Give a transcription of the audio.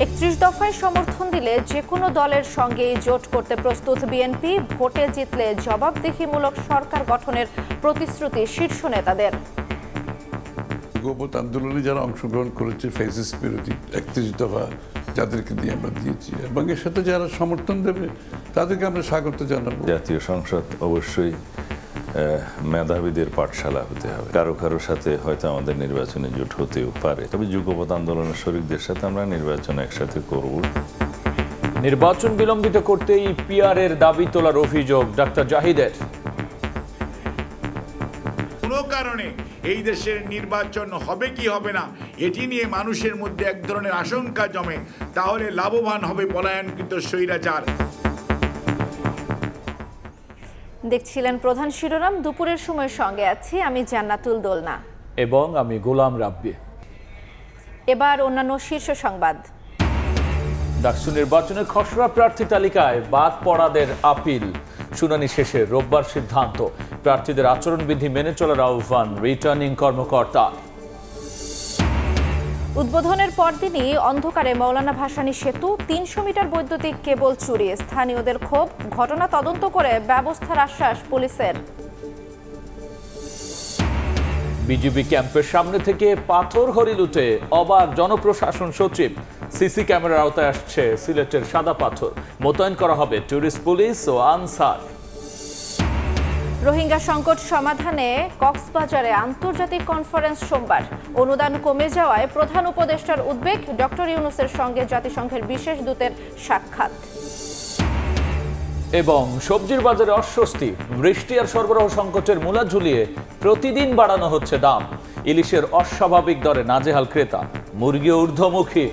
31 দফায় সমর্থন দিলে যে কোনো দলের সঙ্গেই জোট করতে প্রস্তুত বিএনপি। ভোটে জিতলে জবাবদিহিমূলক সরকার গঠনের প্রতিশ্রুতি শীর্ষ নেতাদের। যুগপৎ আন্দোলনে যারা অংশগ্রহণ করেছে ফ্যাসিস্ট বিরোধী 31 দফা যাদেরকে দিয়ে আমরা দিয়েছি এবং এর সাথে যারা সমর্থন দেবে তাদেরকে আমরা স্বাগত জানাবো। জাতীয় সংসদ অবশ্যই মেধাবীদের পাঠশালা হতে হবে। কারো কারোর সাথে হয়তো আমাদের নির্বাচনে জোট হতেও পারে, তবে যুগপৎ আন্দোলনের শরিকদের সাথে আমরা নির্বাচন একসাথে করব। নির্বাচন বিলম্বিত করতেই পিআরের দাবি তোলার অভিযোগ ডাক্তার জাহিদের। কোনো কারণে এই দেশের নির্বাচন হবে কি হবে না এটি নিয়ে মানুষের মধ্যে এক ধরনের আশঙ্কা জমে, তাহলে লাভবান হবে পলায়নকৃত স্বৈরাচার। দেখছিলেন প্রধান শিরোনাম। দুপুরের সময় সঙ্গে আছি আমি জান্নাতুল দোলনা এবং আমি গোলাম রাব্বি। এবার অন্যান্য শীর্ষ সংবাদ। ডাকসু নির্বাচনের খসড়া প্রার্থী তালিকায় বাদ পড়াদের আপিল। শুনানি শেষে রোববার সিদ্ধান্ত। প্রার্থীদের আচরণবিধি মেনে চলার আহ্বান রিটার্নিং কর্মকর্তা। উদ্বোধনের পরদিনই অন্ধকারে মৌলানা ভাসানী সেতু, 300 মিটার বৈদ্যুতিক কেবল চুরি। স্থানীয়দের ক্ষোভ, ঘটনা তদন্ত করে ব্যবস্থার আশ্বাস পুলিশের। বিজিবি ক্যাম্পের সামনে থেকে পাথর হরি লুটে অবাক জনপ্রশাসন সচিব। সিসি ক্যামেরার আওতায় আসছে সিলেটের সাদা পাথর। মোতায়েন করা হবে টুরিস্ট পুলিশ ও আনসার। রোহিঙ্গা সংকট সমাধানে কক্সবাজারে আন্তর্জাতিক কনফারেন্স সোমবার। অনুদান কমে যাওয়ায় প্রধান উপদেষ্টার উদ্বেগ। ডক্টর ইউনূসের সঙ্গে জাতিসংঘের বিশেষ দূতের সাক্ষাৎ। এবং সবজির বাজারে অস্বস্তি। বৃষ্টি আর সরবরাহ সংকটের মূলা ঝুলিয়ে প্রতিদিন বাড়ানো হচ্ছে দাম। ইলিশের অস্বাভাবিক দরে নাজেহাল ক্রেতা। মুরগিও ঊর্ধ্বমুখী।